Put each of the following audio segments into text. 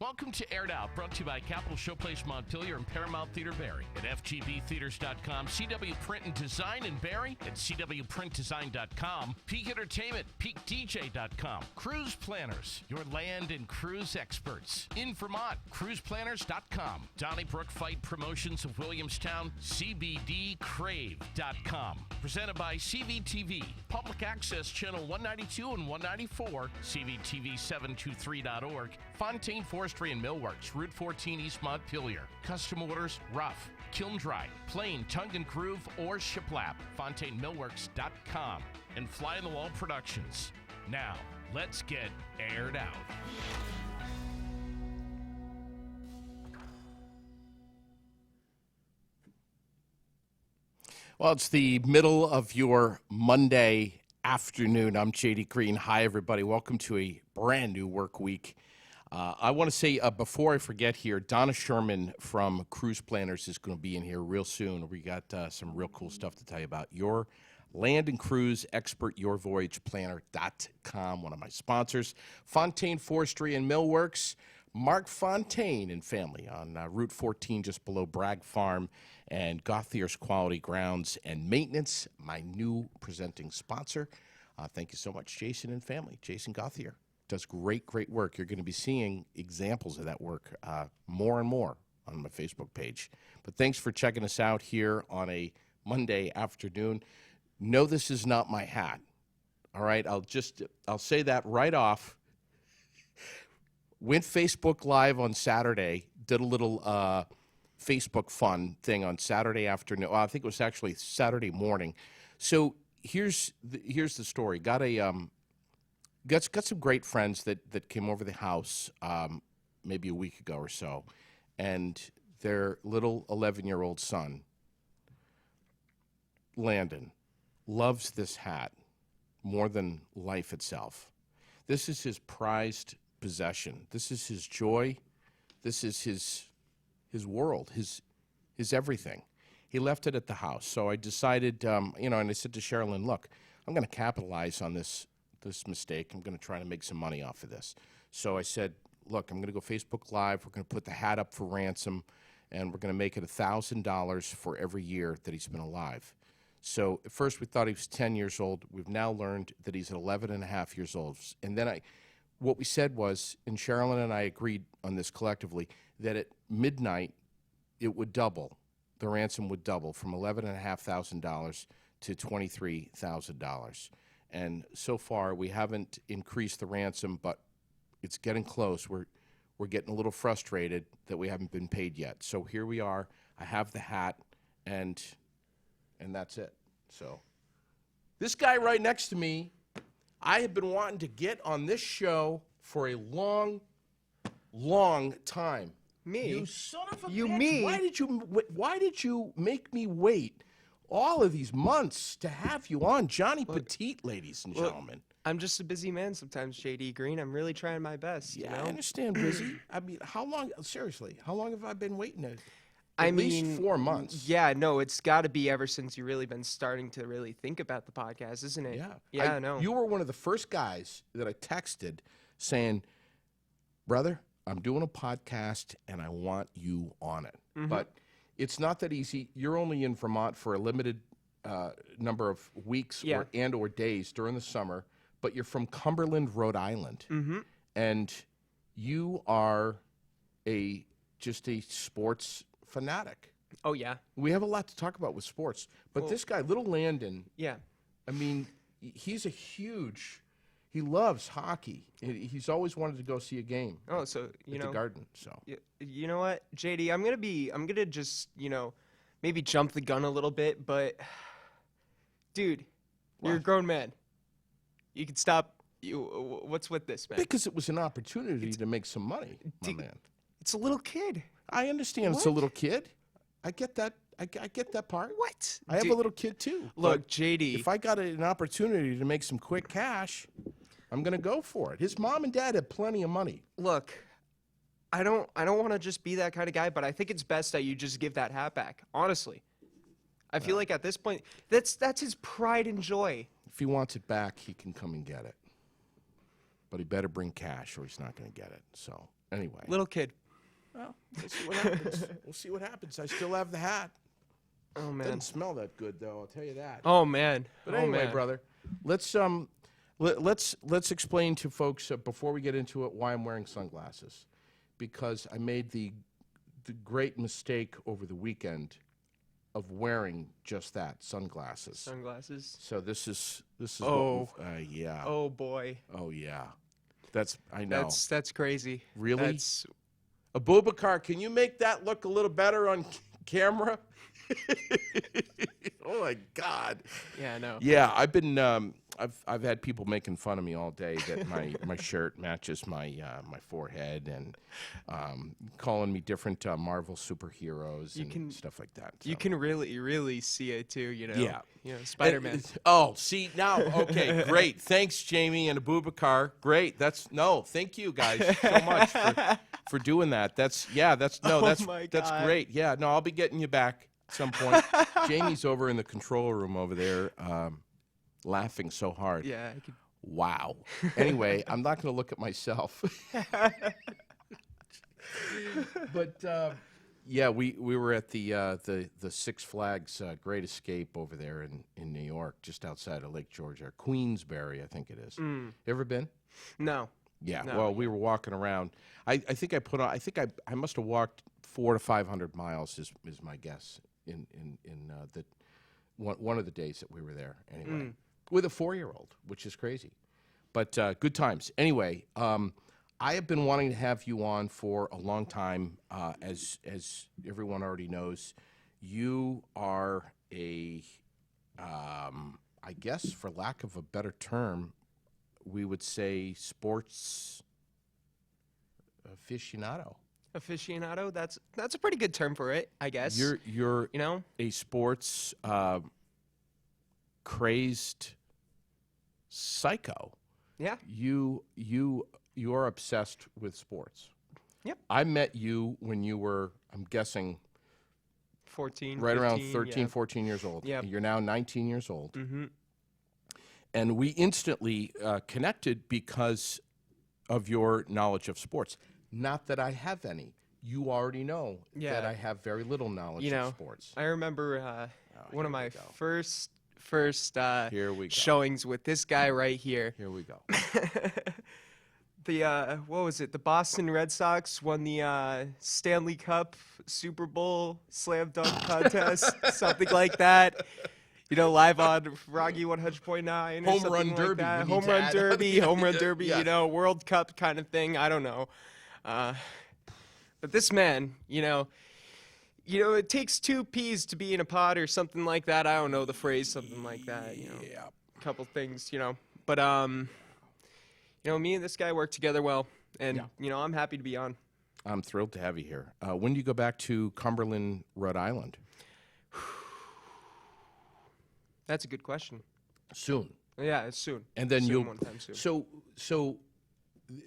Welcome to Aired Out, brought to you by Capital Showplace Montpelier and Paramount Theater Barrie. At FGBtheaters.com, CW Print and Design in Barrie, at CWPrintDesign.com, Peak Entertainment, PeakDJ.com, Cruise Planners, your land and cruise experts. In Vermont, CruisePlanners.com, Donnybrook Fight Promotions of Williamstown, CBDCrave.com. Presented by CVTV, Public Access Channel 192 and 194, CVTV723.org, Fontaine Forestry and Millworks, Route 14 East Montpelier. Custom orders, rough, kiln dry, plain, tongue and groove, or shiplap. FontaineMillworks.com and Fly on the Wall Productions. Now, let's get aired out. Well, it's the middle of your Monday afternoon. I'm JD Green. Hi, everybody. Welcome to a brand new work week. I want to say, before I forget here, Donna Sherman from Cruise Planners is going to be in here real soon. We got some real cool stuff to tell you about. Your land and cruise expert, yourvoyageplanner.com, one of my sponsors. Fontaine Forestry and Millworks, Mark Fontaine and family on Route 14, just below Bragg Farm, and Gauthier's Quality Grounds and Maintenance, my new presenting sponsor. Thank you so much, Jason and family. Jason Gauthier does great work. You're going to be seeing examples of that work more and more on my Facebook page. But thanks for checking us out here on a Monday afternoon. No, this is not my hat. All right, I'll say that right off. Went Facebook Live on Saturday, did a little Facebook fun thing on Saturday afternoon. Well, I think it was actually Saturday morning. So here's the story. Got some great friends that came over the house maybe a week ago or so, and their little 11-year-old son, Landon, loves this hat more than life itself. This is his prized possession. This is his joy. This is his world, his everything. He left it at the house. So I decided, and I said to Sherilyn, look, I'm going to capitalize on this mistake. I'm going to try to make some money off of this. So I said, look, I'm going to go Facebook Live. We're going to put the hat up for ransom, and we're going to make it $1,000 for every year that he's been alive. So at first we thought he was 10 years old. We've now learned that he's 11 and a half years old. And then what we said was, and Sherilyn and I agreed on this collectively, that at midnight it would double. The ransom would double from $11,500 to $23,000. And so far, we haven't increased the ransom, but it's getting close. We're getting a little frustrated that we haven't been paid yet. So here we are. I have the hat, and that's it. So this guy right next to me, I have been wanting to get on this show for a long time. Me? You son of a You bitch. me? Why did you make me wait all of these months to have you on? Jonny Petit, ladies and gentlemen. I'm just a busy man sometimes, JD Green. I'm really trying my best, Yeah, you know? I understand busy. I mean, how long have I been waiting? At least 4 months. Yeah, no, it's got to be ever since you've really been starting to really think about the podcast, isn't it? Yeah. Yeah, I know. You were one of the first guys that I texted saying, brother, I'm doing a podcast and I want you on it. Mm-hmm. But it's not that easy. You're only in Vermont for a limited number of weeks or days during the summer, but you're from Cumberland, Rhode Island. Mm-hmm. And you are just a sports fanatic. Oh, yeah. We have a lot to talk about with sports. But this guy, little Landon, yeah, I mean, he loves hockey. He's always wanted to go see a game. Oh, so at the Garden. So you know what, JD, I'm gonna just maybe jump the gun a little bit, but dude, you're a grown man. You can stop. What's with this, man? Because it was an opportunity to make some money, my man. It's a little kid. I understand it's a little kid. I get that. I get that part. What? I have a little kid too. Look, JD. If I got an opportunity to make some quick cash, I'm going to go for it. His mom and dad have plenty of money. Look, I don't want to just be that kind of guy, but I think it's best that you just give that hat back. Honestly, I feel like at this point, that's his pride and joy. If he wants it back, he can come and get it. But he better bring cash or he's not going to get it. So Anyway. Little kid. Well, we'll see what happens. We'll see what happens. I still have the hat. Oh man. Doesn't smell that good though. I'll tell you that. Oh man. But Oh, anyway, man. brother, let's let's explain to folks before we get into it why I'm wearing sunglasses, because I made the great mistake over the weekend of wearing just that, sunglasses. Sunglasses. So this is Oh. yeah. Oh boy. Oh yeah. I know. That's crazy. Really? That's Abubakar, can you make that look a little better on camera? Oh my God. yeah, I know. Yeah, I've been I've had people making fun of me all day that my shirt matches my my forehead, and calling me different Marvel superheroes and stuff like that. You So. can really see it too, you know. Yeah. You know, Spider-Man. Oh, see now, okay, great. Thanks, Jamie and Abubakar. Great. Thank you guys so much for doing that. That's my that's God. great. Yeah, no, I'll be getting you back at some point. Jamie's over in the control room over there, laughing so hard. Yeah, I could. Wow. Anyway, I'm not going to look at myself. But yeah, we were at the Six Flags Great Escape over there in New York, just outside of Lake George, Queensbury, I think it is. Ever been? No. Yeah. No, Well, we were walking around. I think I must have walked 400 to 500 miles is my guess in the one of the days that we were there. Anyway, with a 4-year-old, which is crazy, but good times. Anyway, I have been wanting to have you on for a long time. As everyone already knows, you are I guess for lack of a better term, we would say sports aficionado. Aficionado. That's a pretty good term for it, I guess. You're you know. a sports crazed psycho. Yeah. You are obsessed with sports. Yep. I met you when you were, I'm guessing, 14. right 15, around 13, yeah. 14 years old. Yep. You're now 19 years old. Mm-hmm. And we instantly connected because of your knowledge of sports. Not that I have any. You already know that I have very little knowledge of sports. I remember one of my first Here we go. showings with this guy right here. Here we go. The what was it? The Boston Red Sox won the Stanley Cup Super Bowl slam dunk contest, something like that. You know, live on Froggy 100.9 or Home something run like derby. that. we need Home to run add. derby, home run derby. Yeah. You know, World Cup kind of thing. I don't know, but this man, you know, it takes 2 peas to be in a pod or something like that. I don't know the phrase, something like that. You know, Yeah. a couple things. You know, but you know, me and this guy work together well, and you know, I'm happy to be on. I'm thrilled to have you here. When do you go back to Cumberland, Rhode Island? That's a good question. Soon. Yeah, it's soon. And then soon, one time soon. So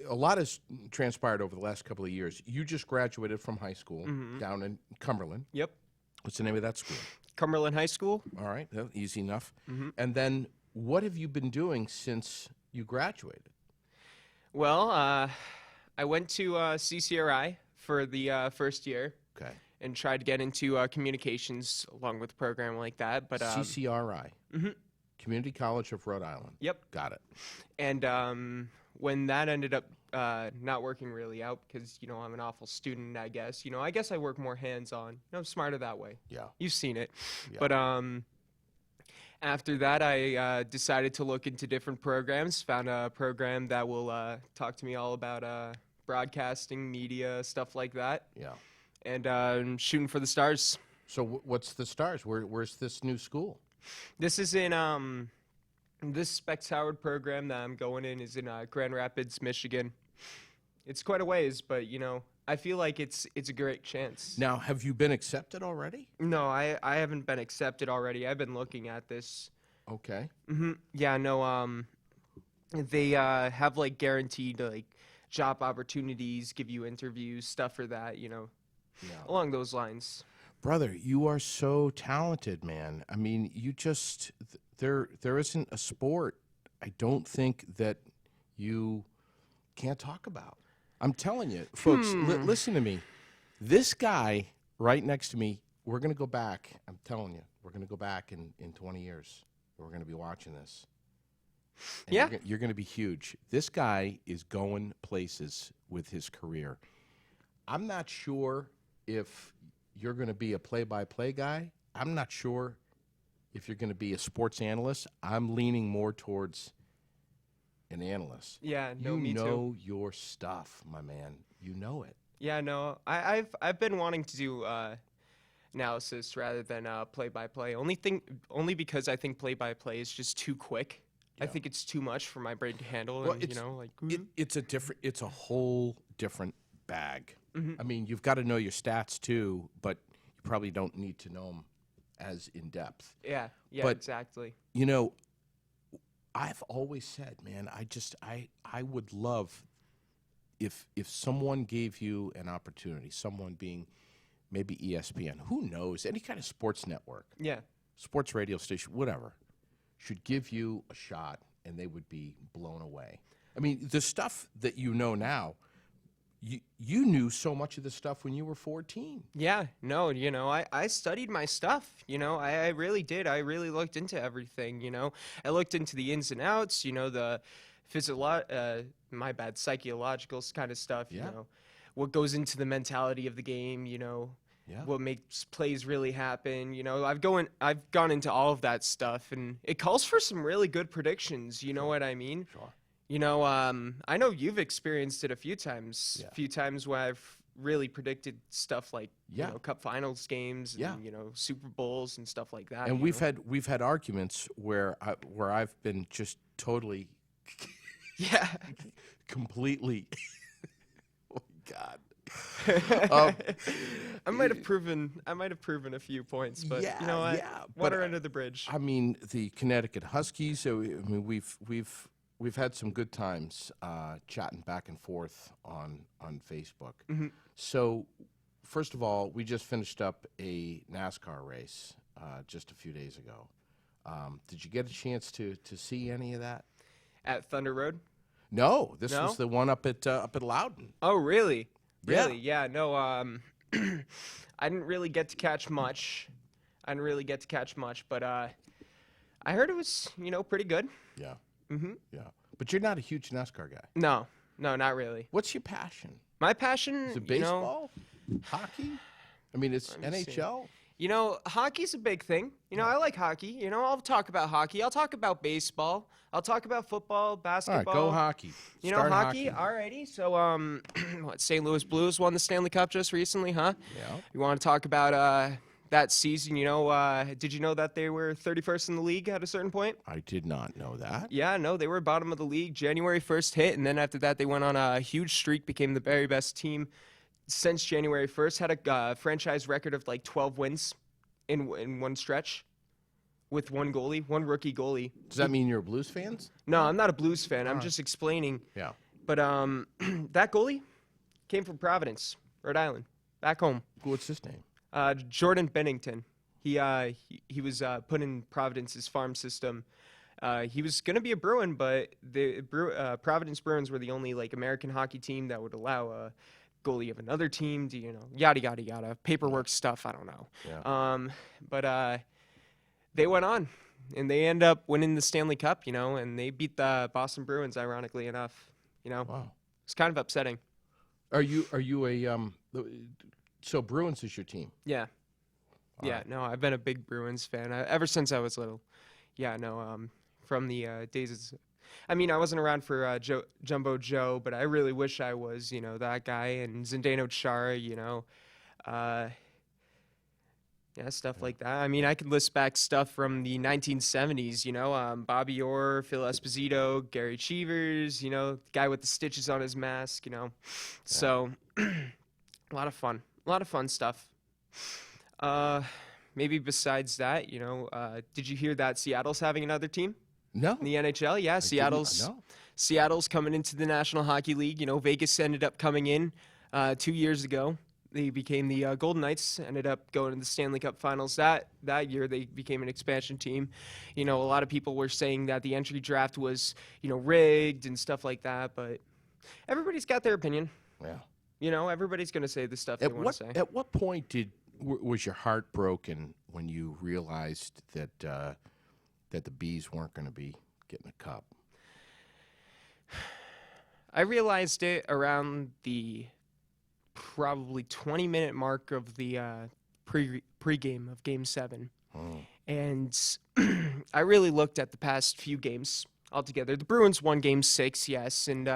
a lot has transpired over the last couple of years. You just graduated from high school down in Cumberland. Yep. What's the name of that school? Cumberland High School. All right, easy enough. And then what have you been doing since you graduated? Well, I went to CCRI for the first year. Okay. And tried to get into communications along with a program like that. But CCRI. Community College of Rhode Island. Yep. Got it. And when that ended up not working really out, because, you know, I'm an awful student, I guess. You know, I guess I work more hands-on. You know, I'm smarter that way. Yeah. You've seen it. Yeah. But after that, I decided to look into different programs, found a program that will talk to me all about broadcasting, media, stuff like that. Yeah. And shooting for the stars. So what's the stars? Where's this new school? This is in this Specs Howard program that I'm going in is in Grand Rapids, Michigan. It's quite a ways, but you know, I feel like it's a great chance. Now, have you been accepted already? No, I haven't been accepted already. I've been looking at this. Okay. Yeah, no. They have like guaranteed like job opportunities, give you interviews, stuff for that. You know, along those lines. Brother, you are so talented, man. I mean, you just there isn't a sport I don't think that you can't talk about. I'm telling you, folks, listen to me. This guy right next to me, we're going to go back. I'm telling you, we're going to go back in 20 years. We're going to be watching this. And Yeah. You're going to be huge. This guy is going places with his career. I'm not sure if you're going to be a play-by-play guy. I'm not sure if you're going to be a sports analyst. I'm leaning more towards an analyst. Yeah, no, You me too. know your stuff, my man. You know it. Yeah, no, I've been wanting to do analysis rather than play-by-play. Only because I think play-by-play is just too quick. I think it's too much for my brain to handle. Well, and, it's, you know, like it's a whole different bag. Mm-hmm. I mean, you've got to know your stats too, but you probably don't need to know them as in depth. yeah, but- exactly. You know, I've always said, man, I would love if someone gave you an opportunity, someone being maybe ESPN, who knows, any kind of sports network, Yeah, sports radio station, whatever, should give you a shot and they would be blown away. I mean, the stuff that you know now, you knew so much of the stuff when you were 14. yeah, no, you know, I studied my stuff. You know, I really did. I really looked into everything. You know, I looked into the ins and outs. You know, the psychological kind of stuff. Yeah. You know, what goes into the mentality of the game. You know, Yeah. what makes plays really happen. You know, I've gone into all of that stuff, and it calls for some really good predictions. You know what I mean? Sure. You know, I know you've experienced it a few times. Yeah. A few times where I've really predicted stuff like Yeah. you know, Cup Finals games, Yeah. and you know, Super Bowls and stuff like that. And you we've know? we've had arguments where I've been just totally yeah, completely oh God. Um, I might have proven a few points, but you know what? yeah, Water but, under the bridge. I mean, the Connecticut Huskies. So I mean, we've had some good times chatting back and forth on Facebook. Mm-hmm. So, first of all, we just finished up a NASCAR race just a few days ago. Did you get a chance to see any of that? At Thunder Road. No, this No? was the one up at Loudon. Oh, really? Yeah. Really? Yeah. No. I didn't really get to catch much. But I heard it was, you know, pretty good. Yeah. Mm-hmm. Yeah. But you're not a huge NASCAR guy. No, not really. What's your passion? My passion, Is it you know, baseball? Hockey? I mean, it's Let me see. NHL? you know, hockey's a big thing. You know, I like hockey. You know, I'll talk about hockey. I'll talk about baseball. I'll talk about football, All right, basketball. go hockey. You know, Start hockey. Alrighty. So, what? St. Louis Blues won the Stanley Cup just recently, huh? Yeah. You want to talk about that season? You know, did you know that they were 31st in the league at a certain point? I did not know that. Yeah, no, they were bottom of the league. January 1st hit, and then after that, they went on a huge streak, became the very best team since January 1st. Had a franchise record of like 12 wins in one stretch with one rookie goalie. Does that mean you're a Blues fans? No, I'm not a Blues fan. I'm just explaining. Yeah. But that goalie came from Providence, Rhode Island, back home. What's his name? Jordan Bennington. He was put in Providence's farm system. He was going to be a Bruin, but the Providence Bruins were the only like American hockey team that would allow a goalie of another team to, you know, yada yada yada, paperwork stuff. I don't know. Yeah. But they went on, and they end up winning the Stanley Cup. You know, and they beat the Boston Bruins. Ironically enough, you know, Wow. it's kind of upsetting. Are you a so Bruins is your team? Yeah. Yeah, no, I've been a big Bruins fan ever since I was little. Yeah, no, from the days. I mean, I wasn't around for Jumbo Joe, but I really wish I was. You know, that guy and Zdeno Chara. You know, yeah, stuff like that. I mean, I could list back stuff from the 1970s. You know, Bobby Orr, Phil Esposito, Gary Cheevers. You know, the guy with the stitches on his mask. You know, so a lot of fun stuff. Maybe besides that, you know, did you hear that Seattle's having another team No. in the NHL? Yeah, Seattle's coming into the National Hockey League. You know, Vegas ended up coming in 2 years ago. They became the Golden Knights, ended up going to the Stanley Cup Finals that year. They became an expansion team. You know, a lot of people were saying that the entry draft was, you know, rigged and stuff like that, but everybody's got their opinion. Yeah. You know, everybody's going to say the stuff they At want what to say. at what point was your heart broken when you realized that that the Bees weren't going to be getting a cup? I realized it around the probably 20-minute mark of the pregame of Game 7. And I really looked at the past few games altogether. The Bruins won Game 6, yes, and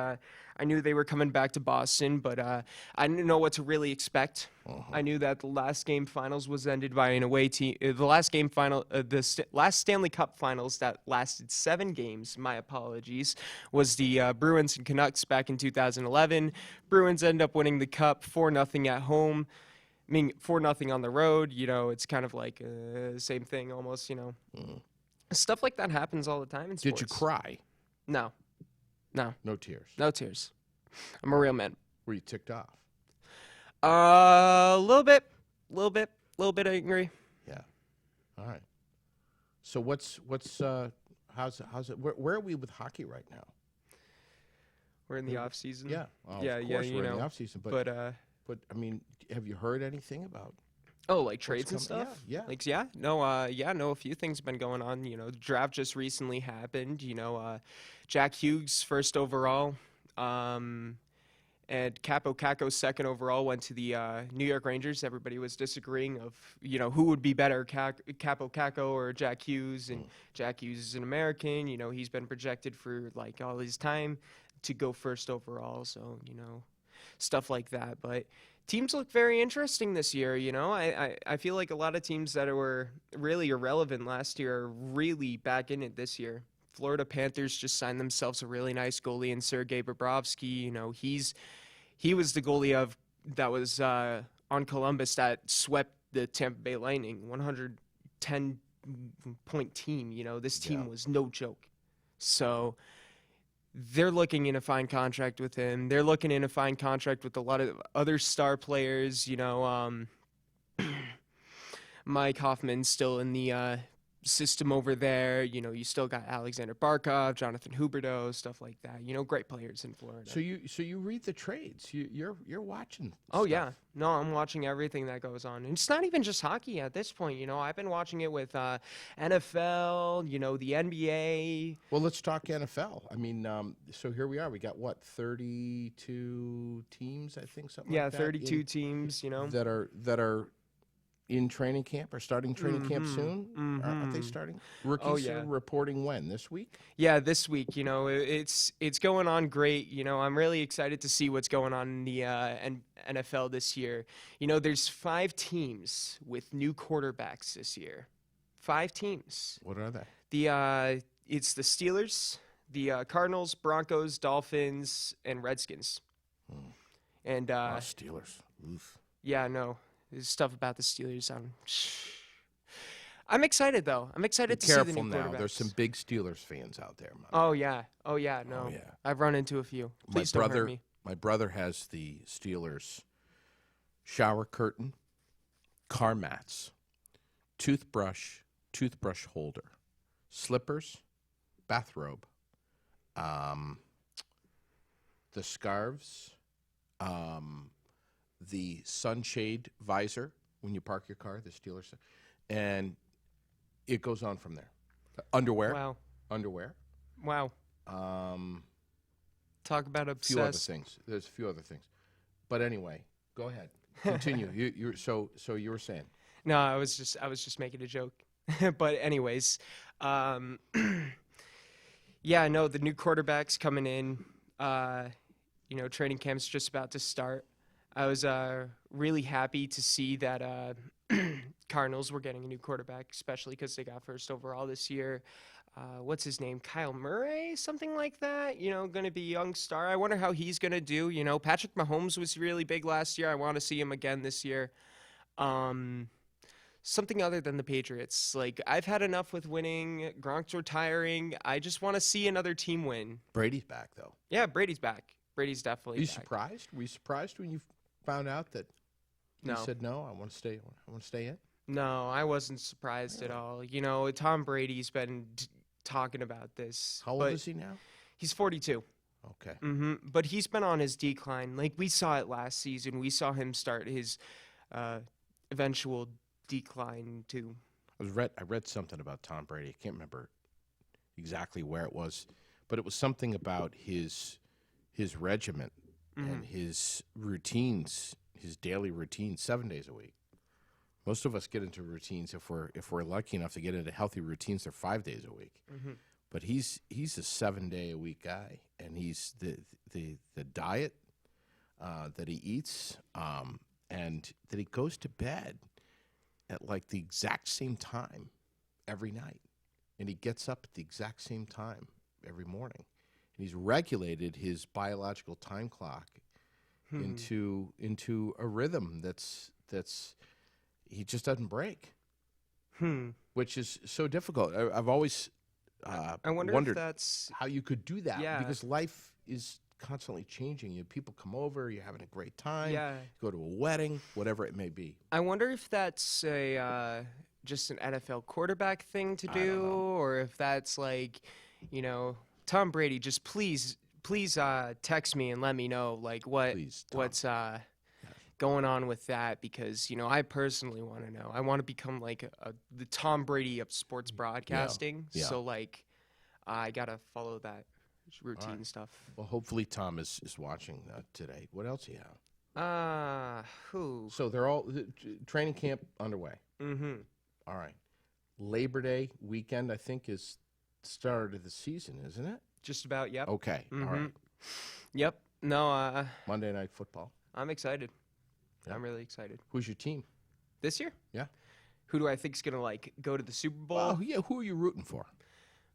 I knew they were coming back to Boston, but I didn't know what to really expect. I knew that the last game finals was ended by an away team. The last game final, last Stanley Cup finals that lasted 7 games. My apologies. Was the Bruins and Canucks back in 2011. Bruins end up winning the cup 4-0 at home. I mean, 4-0 on the road. You know, it's kind of like same thing almost. You know, stuff like that happens all the time in sports. Did you cry? No, no, No tears. no tears. I'm a real man. Were you ticked off? A little bit angry. Yeah. All right. So what's how's it? Where are we with hockey right now? We're in the off season. Yeah. Well, Yeah, of yeah, course you we're in know, the off season, but I mean, have you heard anything about? oh, like trades and coming- stuff. yeah, yeah. Like no. A few things have been going on. You know, the draft just recently happened. You know, Jack Hughes first overall, and Capo Caco second overall went to the New York Rangers. Everybody was disagreeing of who would be better, Capo Caco or Jack Hughes. And Jack Hughes is an American. You know, he's been projected for like all his time to go first overall. So stuff like that, but. Teams look very interesting this year, you know. I feel like a lot of teams that were really irrelevant last year are really back in it this year. Florida Panthers just signed themselves a really nice goalie in Sergei Bobrovsky. You know, he was the goalie that was on Columbus that swept the Tampa Bay Lightning, 110-point team. You know, this team was no joke. So they're looking in a fine contract with him. They're looking in a fine contract with a lot of other star players. You know, Mike Hoffman's still in the system over there. You know, you still got Alexander Barkov, Jonathan Huberdeau, stuff like that. You know, great players in Florida. So you read the trades. You're watching. Oh stuff. yeah, no, I'm watching everything that goes on. And it's not even just hockey at this point. You know, I've been watching it with NFL. You know, the NBA. Well, let's talk NFL. I mean, so here we are. We got what 32 teams, I think, something. Yeah, like that, 32 teams. You know, that are in training camp or starting training camp soon. Aren't they starting? Rookies are reporting when? This week? Yeah, this week. You know, it's going on great. You know, I'm really excited to see what's going on in the NFL this year. You know, there's 5 teams with new quarterbacks this year. 5 teams. What are they? It's the Steelers, the Cardinals, Broncos, Dolphins, and Redskins. And Steelers. Oof. yeah, no, there's stuff about the Steelers. I'm excited though. I'm excited to see the new Careful now. quarterbacks. There's some big Steelers fans out there. Oh yeah. No. yeah. I've run into a few. Please don't hurt me. My brother has the Steelers shower curtain, car mats, toothbrush holder, slippers, bathrobe, the scarves, the sunshade visor when you park your car, the Steelers, and it goes on from there. Underwear. Wow. Underwear. Wow. Talk about A few other obsessed. things. There's a few other things. But anyway, go ahead. Continue. So you were saying. No, I was just making a joke. But anyways, yeah, no, the new quarterback's coming in. You know, training camp's just about to start. I was really happy to see that Cardinals were getting a new quarterback, especially because they got first overall this year. What's his name? Kyle Murray, something like that. You know, going to be a young star. I wonder how he's going to do. You know, Patrick Mahomes was really big last year. I want to see him again this year. Something other than the Patriots. Like, I've had enough with winning. Gronk's retiring. I just want to see another team win. Brady's back, though. Yeah, Brady's back. Brady's definitely Are you back. surprised? Were you surprised when you found out that No. he said no? I want to stay. I want to stay in. No, I wasn't surprised at all. You know, Tom Brady's been talking about this. How old but is he now? He's 42. Okay. But he's been on his decline. Like, we saw it last season. We saw him start his eventual decline too. I read something about Tom Brady. I can't remember exactly where it was, but it was something about his regiment and his routines, his daily routines, 7 days a week. Most of us get into routines if we're lucky enough to get into healthy routines. They're 5 days a week, but he's a 7 day a week guy, and he's the diet that he eats, and that he goes to bed at like the exact same time every night, and he gets up at the exact same time every morning. And he's regulated his biological time clock into a rhythm that's he just doesn't break, which is so difficult. I've always I wonder wondered if that's how you could do that, Yeah. because life is constantly changing. People come over, you're having a great time, Yeah. you go to a wedding, whatever it may be. I wonder if that's a just an NFL quarterback thing to I don't do, know. or if that's like, Tom Brady, just please text me and let me know like Please, Tom. what's going on with that, because I personally want to know. I want to become like the Tom Brady of sports broadcasting. Yeah. So like I gotta follow that routine stuff. Well, hopefully Tom is watching today. What else do you have? Who? So they're all training camp underway. Mm-hmm. All right. Labor Day weekend, I think, is the start of the season, isn't it? Just about. Yep. Okay. All right. Yep. No. Monday Night Football. I'm excited. Yeah. I'm really excited. Who's your team? This year? Yeah. Who do I think is gonna like go to the Super Bowl? Well, yeah. Who are you rooting for?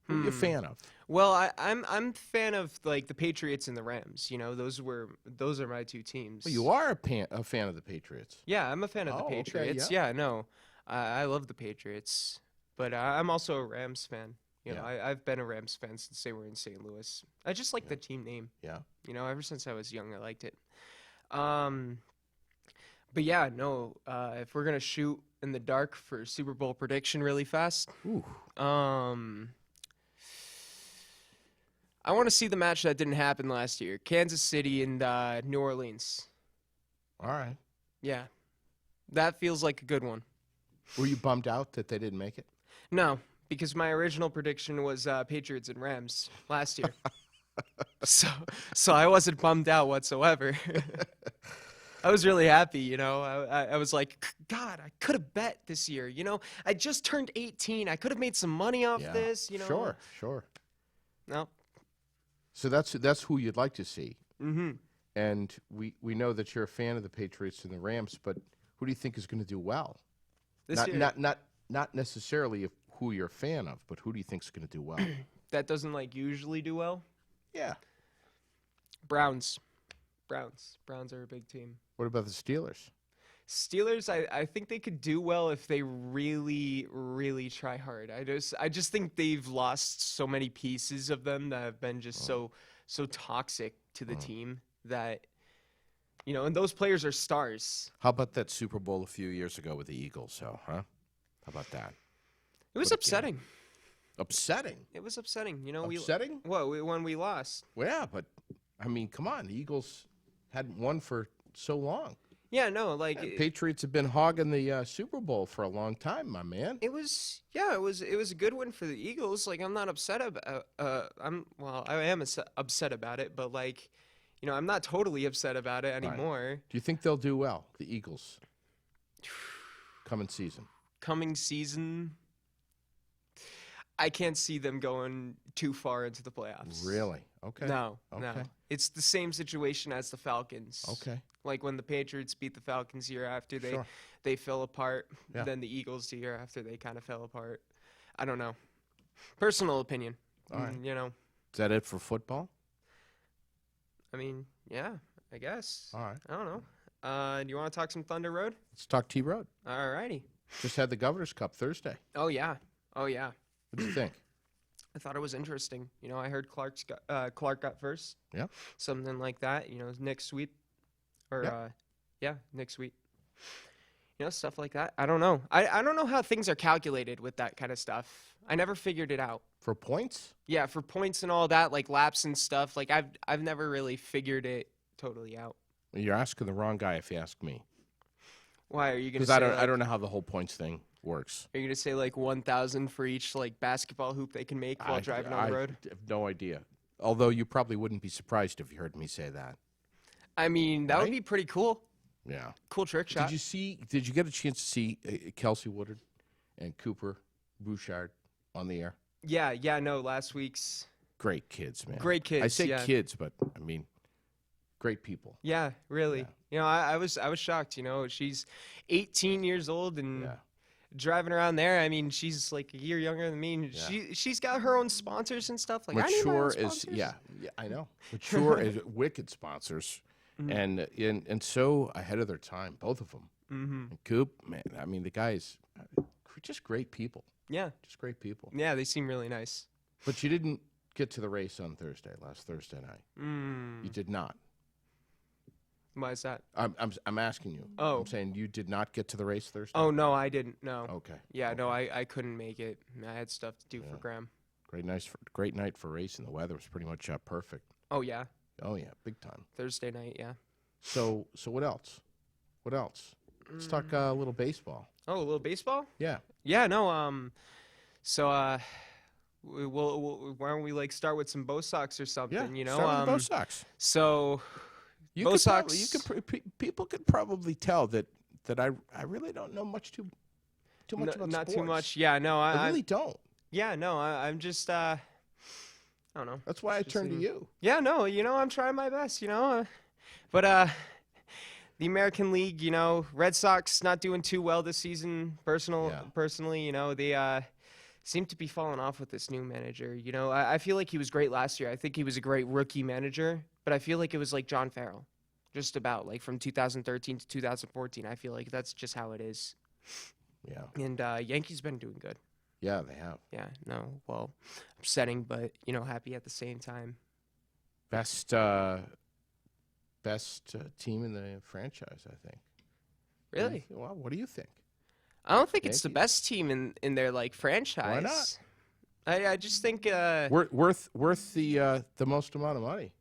Who are you a fan of? Well, I'm fan of like the Patriots and the Rams. Those are my two teams. Well, you are a fan of the Patriots. Yeah, I'm a fan of the Oh, okay, Patriots. yeah. Yeah, no, I love the Patriots, but I'm also a Rams fan. Yeah. I've been a Rams fan since they were in St. Louis. I just like the team name. Yeah. Ever since I was young, I liked it. But yeah, no. If we're gonna shoot in the dark for Super Bowl prediction really fast, Ooh. I want to see the match that didn't happen last year: Kansas City and New Orleans. All right. Yeah, that feels like a good one. Were you bummed out that they didn't make it? No, because my original prediction was Patriots and Rams last year. so I wasn't bummed out whatsoever. I was really happy, I was like, God, I could have bet this year, I just turned 18. I could have made some money off this, Sure. No. So that's who you'd like to see. Mm-hmm. And we know that you're a fan of the Patriots and the Rams, but who do you think is going to do well? This year, Not necessarily who you're a fan of, but who do you think is going to do well? that doesn't like usually do well. Yeah. Browns are a big team. What about the Steelers? Steelers, I think they could do well if they really, really try hard. I just think they've lost so many pieces of them that have been just so toxic to the team that, and those players are stars. How about that Super Bowl a few years ago with the Eagles? So, huh? How about that? It was upsetting. Upsetting? It was upsetting. Upsetting? When we lost. Well, yeah, but, I mean, come on. The Eagles hadn't won for so long. Yeah, no, like Patriots have been hogging the Super Bowl for a long time, my man. it was a good win for the Eagles. Like, I'm not upset about I am upset about it, but like, I'm not totally upset about it anymore. Do you think they'll do well, the Eagles, coming season? Coming season, I can't see them going too far into the playoffs. Really? Okay. No. Okay. It's the same situation as the Falcons. Okay. Like when the Patriots beat the Falcons year after Sure. they fell apart. Yeah. Then the Eagles the year after they kind of fell apart. I don't know. Personal opinion. All right. Is Is that it for football? I mean, yeah, I guess. All right. I don't know. Do you want to talk some Thunder Road? Let's talk T-Road. Alrighty. Just had the Governor's Cup Thursday. Oh yeah. What do you think? I thought it was interesting. I heard Clark got first. Yeah. Something like that. Nick Sweep. Or Nick Sweep. Stuff like that. I don't know. I don't know how things are calculated with that kind of stuff. I never figured it out. For points? Yeah, for points and all that, like laps and stuff. Like I've never really figured it totally out. You're asking the wrong guy if you ask me. Why are you gonna Because say I don't know how the whole points thing works. Are you gonna say like 1,000 for each like basketball hoop they can make while driving on the road? I have no idea. Although you probably wouldn't be surprised if you heard me say that. I mean, that would Right? be pretty cool. Yeah. Cool trick shot. Did you get a chance to see Kelsey Woodard and Cooper Bouchard on the air? Yeah, no, last week's Great kids, man. great kids. I say yeah. kids, but I mean, great people. Yeah, really. Yeah. You know, I was shocked. You know, she's 18 years old and Yeah. driving around there. I mean, she's like a year younger than me. And Yeah. she's got her own sponsors and stuff. Like I need my own Mature sponsors. yeah, I know. Mature as wicked sponsors, and so ahead of their time, both of them. Mm-hmm. And Coop, man, I mean, the guys, just great people. Yeah, Just great people. yeah, they seem really nice. But you didn't get to the race on last Thursday night. Mm. You did not. Why is that? I'm asking you. Oh. I'm saying you did not get to the race Thursday. Oh no, I didn't. No. Okay. Yeah, no, Okay. I couldn't make it. I had stuff to do for Graham. Great night for racing. The weather was pretty much perfect. Oh yeah, Oh yeah, big time. Thursday night. Yeah. So what else? What else? Let's talk a little baseball. Oh, a little baseball. Yeah. Yeah, no. So we'll why don't we like start with some Bo Sox or something? Yeah. You know. Start with the Bo Sox. So You Bo could Sox. people could probably tell that I really don't know too much about not sports. too much. Yeah, no. I really don't. Yeah, no. I'm just. I don't know. That's why I Just turned to in- you. Yeah, no. You know, I'm trying my best. You know, but the American League. You know, Red Sox not doing too well this season. Yeah. Personally, you know, they seem to be falling off with this new manager. You know, I feel like he was great last year. I think he was a great rookie manager, but I feel like it was like John Farrell, just about like from 2013 to 2014. I feel like that's just how it is. Yeah. And Yankees been doing good. Yeah, they have. Yeah, no, well, upsetting, but you know, happy at the same time. Best team in the franchise, I think. Really? Well, what do you think? I don't think it's the Yankees. best team in their like franchise. Why not? I just think Worth the most amount of money.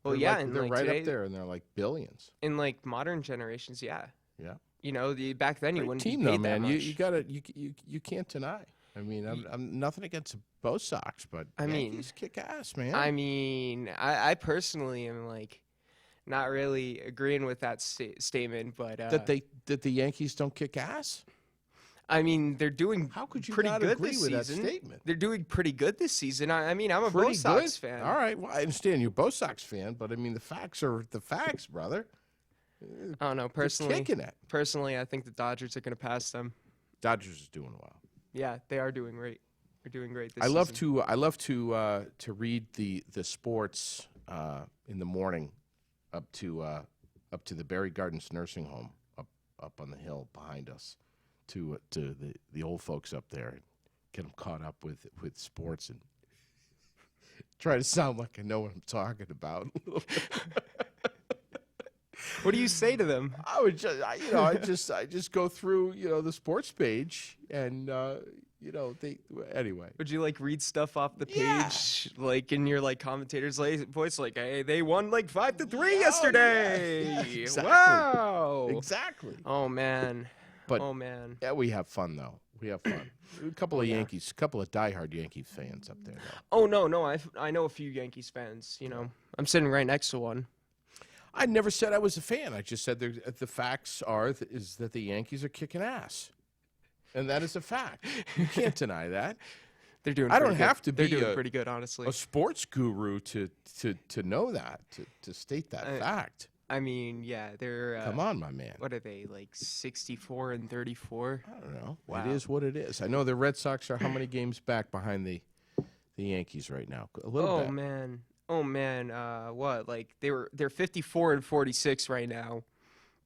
well, They're yeah, like, and they're like right today, up there, and they're like billions. in like modern generations, yeah. Yeah. You know, back then you Great wouldn't team be though, paid that man. much. You can't deny. I mean, I'm nothing against Bo Sox, but I mean- Yankees kick ass, man. I mean, I personally am like not really agreeing with that statement, but that the Yankees don't kick ass. I mean, they're doing How could you pretty not good agree this with season. that statement? They're doing pretty good this season. I mean, I'm a Bo Pretty Sox good? fan. All right, well, I understand you're a Bo Sox fan, but I mean the facts are the facts, brother. I don't know. They're Personally, kicking it. I think the Dodgers are going to pass them. Dodgers is doing well. Yeah, they are doing great. They're doing great this I love season. to read the sports in the morning up to the Berry Gardens nursing home up on the hill behind us to the old folks up there and get them caught up with sports and try to sound like I know what I'm talking about. What do you say to them? I would just I just go through the sports page and anyway. Would you like read stuff off the Yeah. page, like in your like commentator's voice, like, "Hey, they won like 5-3 Yeah, yesterday." yeah, exactly. Wow. Exactly. Oh man. But- oh man. Yeah, we have fun though. We have fun. A couple of yeah. Yankees, a couple of diehard Yankee fans up there. Though. Oh no. I know a few Yankees fans. You know, I'm sitting right next to one. I never said I was a fan. I just said the facts is that the Yankees are kicking ass, and that is a fact. You can't deny that. They're doing. I pretty don't good. have to They're be doing a- pretty good, honestly. A sports guru to know that to state that fact. I mean, yeah, they're. Come on, my man. What are they like? 64-34. I don't know. Wow. It is what it is. I know the Red Sox are how many games back behind the Yankees right now? A little bit. Oh man. What? Like they're 54-46 right now.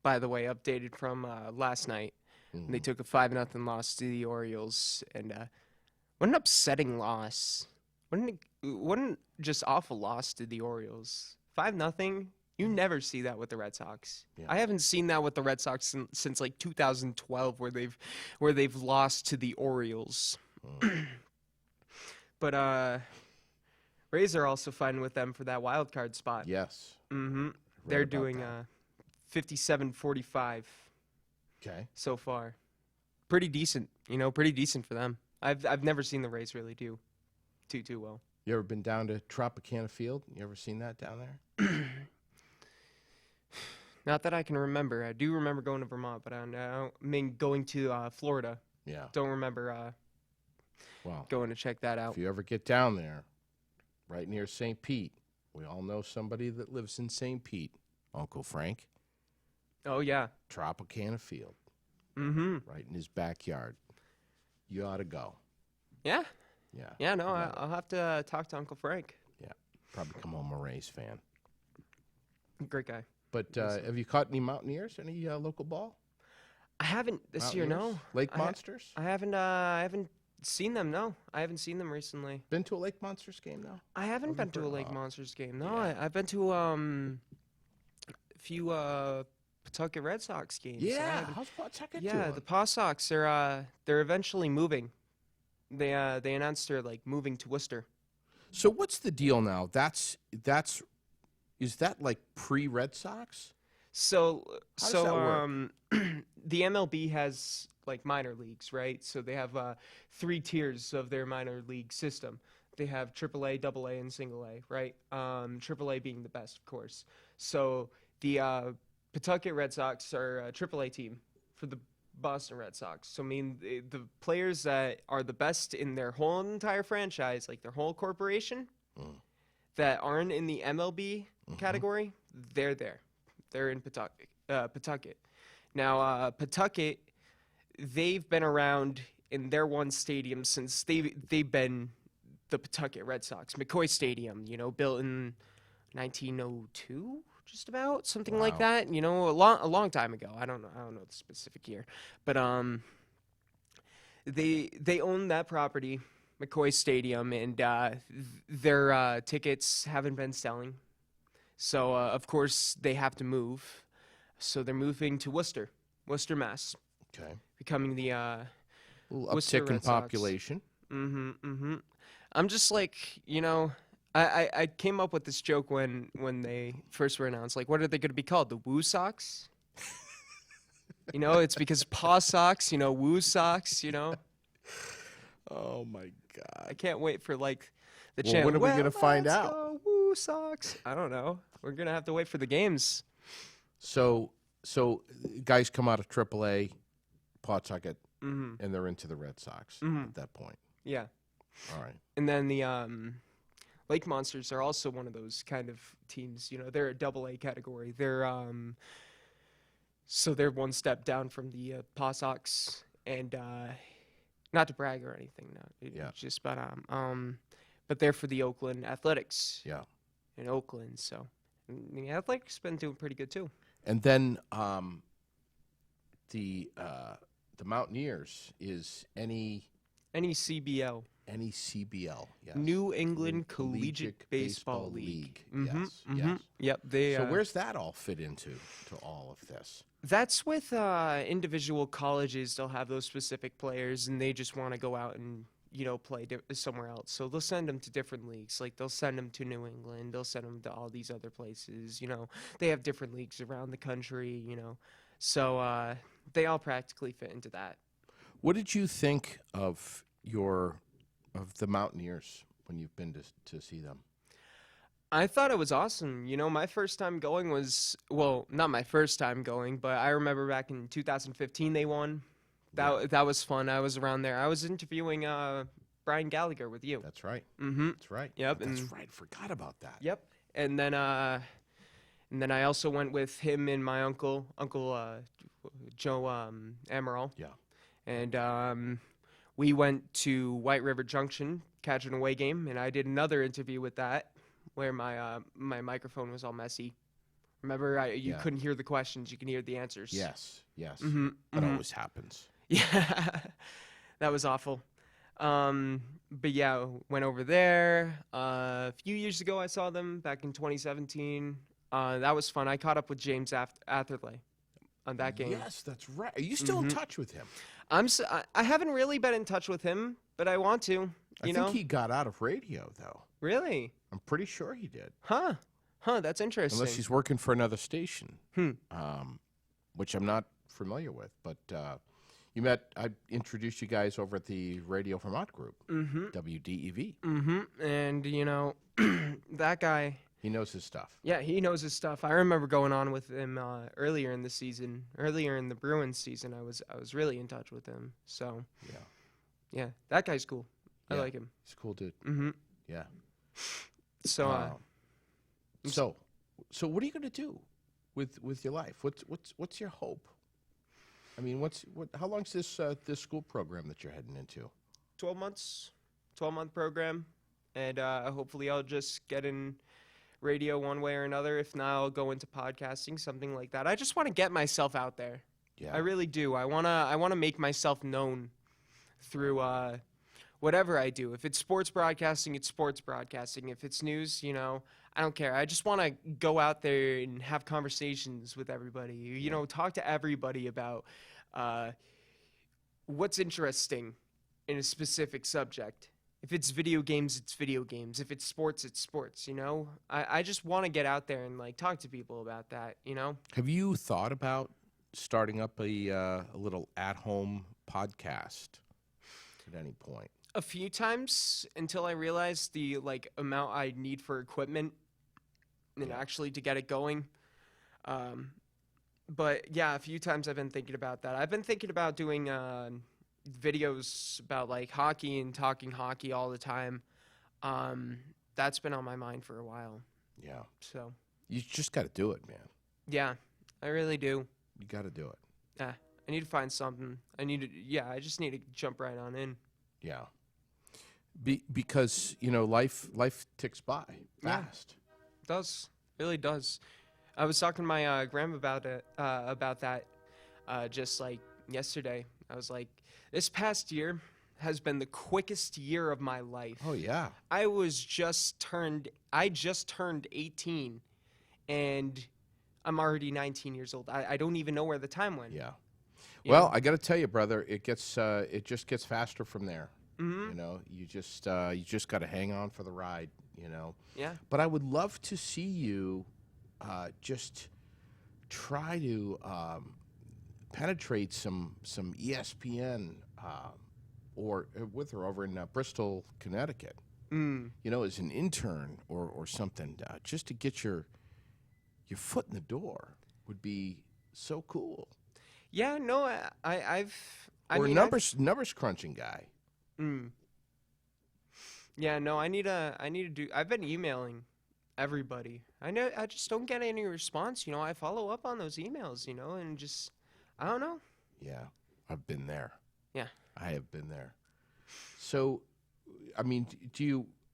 By the way, updated from last night. Mm-hmm. They took a 5-0 loss to the Orioles, and what an upsetting loss! What an just awful loss to the Orioles. 5-0. You never see that with the Red Sox. Yeah. I haven't seen that with the Red Sox since like 2012, where they've lost to the Orioles. But Rays are also fighting with them for that wild card spot. Yes. Mm-hmm. Read They're about doing that. 57-45 Okay. so far. Pretty decent, pretty decent for them. I've never seen the Rays really do too well. You ever been down to Tropicana Field? You ever seen that down there? Not that I can remember. I do remember going to Vermont, but I mean going to Florida. Yeah. Don't remember Well, going to check that out. if you ever get down there, right near St. Pete, we all know somebody that lives in St. Pete, Uncle Frank. Oh yeah. Tropicana Field, Mm-hmm. right in his backyard. You ought to go. Yeah. Yeah. Yeah. No, Yeah. I'll have to talk to Uncle Frank. Probably come home a Rays fan. Great guy. But have you caught any Mountaineers? Any local ball? I haven't this year. Mountaineers? No. Lake I- Monsters? I haven't seen them. No, I haven't seen them recently. Been to a Lake Monsters game now? I haven't Have been you to a been- Lake oh. Monsters game. No, Yeah. I've been to a few Pawtucket Red Sox games. I Yeah. haven't- How's Pawtucket yeah. doing? The Paw Sox they're eventually moving. They announced they're like moving to Worcester. So what's the deal now? Is that like pre-Red Sox? So How does that work? the MLB has like minor leagues, right? So they have 3 tiers of their minor league system. They have AAA, AA, and single A, right? AAA being the best, of course. So the Pawtucket Red Sox are a AAA team for the Boston Red Sox. So I mean, the players that are the best in their whole entire franchise, like their whole corporation, that aren't in the MLB category, they're there. They're in Pawtucket. Now, Pawtucket, they've been around in their one stadium since they've been the Pawtucket Red Sox. McCoy Stadium, built in 1902, just about something like Wow. that. A long time ago. I don't know the specific year, but they own that property, McCoy Stadium, and their tickets haven't been selling. So, of course, they have to move. So they're moving to Worcester, Mass, Okay. becoming the A little Worcester uptick in Red Sox. population. I'm just like, I came up with this joke when they first were announced. Like, what are they going to be called? The Woo Sox? It's because Paw Sox, Woo Sox, Oh my God. I can't wait for like the Well, channel. when are we gonna find let's out? go, Woo Sox. I don't know. We're gonna have to wait for the games. So guys come out of AAA, Pawtucket, Mm-hmm. and they're into the Red Sox at that point. Yeah. All right. And then the Lake Monsters are also one of those kind of teams. They're a AA category. They're so they're one step down from the Paw Sox, and not to brag or anything. No, Yeah. it's just but they're for the Oakland Athletics. Yeah. In Oakland, so the Athletics been doing pretty good too. And then the Mountaineers is any CBL. CBL. Yes. New England Collegiate Baseball League. Yes. Yes. Yep. They. So where's that all fit into all of this? That's with individual colleges. They'll have those specific players, and they just want to go out and play somewhere else. So they'll send them to different leagues. Like they'll send them to New England. They'll send them to all these other places. They have different leagues around the country. So they all practically fit into that. What did you think of the Mountaineers when you've been to see them? I thought it was awesome. My first time going was, well, not my first time going, but I remember back in 2015 they won. That was fun. I was around there. I was interviewing Brian Gallagher with you. That's right. Mm-hmm. That's right. Yep, That's and- right. Forgot about that. Yep. And then I also went with him and my Uncle Joe Amaral. Yeah. And we went to White River Junction, catch an away game, and I did another interview with that, where my microphone was all messy. Remember, you Yeah. couldn't hear the questions; you can hear the answers. Yes. Yes. Mhm, That mhm. always happens. Yeah, that was awful. But yeah, went over there. A few years ago, I saw them back in 2017. That was fun. I caught up with James Atherley on that game. Yes, that's right. Are you still in touch with him? I haven't really been in touch with him, but I want to. I You think know? he got out of radio, though. Really? I'm pretty sure he did. Huh. Huh, that's interesting. Unless he's working for another station, Hmm. which I'm not familiar with. But I introduced you guys over at the Radio Vermont group, WDEV. And, that guy, He knows his stuff. yeah, he knows his stuff. I remember going on with him earlier in the season, earlier in the Bruins season. I was really in touch with him. So, Yeah. yeah, that guy's cool. I Yeah. like him. He's a cool dude. Mm-hmm. Yeah. So, So what are you going to do with your life? What's your hope? I mean, how long's this school program that you're heading into? 12 months, 12-month program, and hopefully I'll just get in radio one way or another. If not, I'll go into podcasting, something like that. I just want to get myself out there. Yeah. I really do. I wanna make myself known through whatever I do. If it's sports broadcasting, it's sports broadcasting. If it's news, I don't care. I just want to go out there and have conversations with everybody. Talk to everybody about what's interesting in a specific subject. If it's video games, it's video games. If it's sports, it's sports. I just want to get out there and talk to people about that. Have you thought about starting up a little at-home podcast at any point? A few times until I realized the amount I need for equipment and actually to get it going. But yeah, a few times I've been thinking about that. I've been thinking about doing videos about hockey and talking hockey all the time. That's been on my mind for a while. Yeah. So You just got to do it, man. yeah, I really do. You got to do it. I need to find something. I just need to jump right on in. Yeah. Because life ticks by fast. It does. Really does. I was talking to my grandma about that just yesterday. I was like, this past year has been the quickest year of my life. Oh yeah. I just turned 18 and I'm already 19 years old. I don't even know where the time went. Yeah. Well, I got to tell you, brother, it just gets faster from there. Mm-hmm. You just got to hang on for the ride. Yeah. But I would love to see you just try to penetrate some ESPN or with her over in Bristol, Connecticut. As an intern or something, just to get your foot in the door would be so cool. Yeah. No, I've. Numbers crunching guy. Yeah, no, I need to do. I've been emailing everybody. I just don't get any response. I follow up on those emails. And just I don't know. Yeah, I've been there. Yeah, I have been there. So, I mean,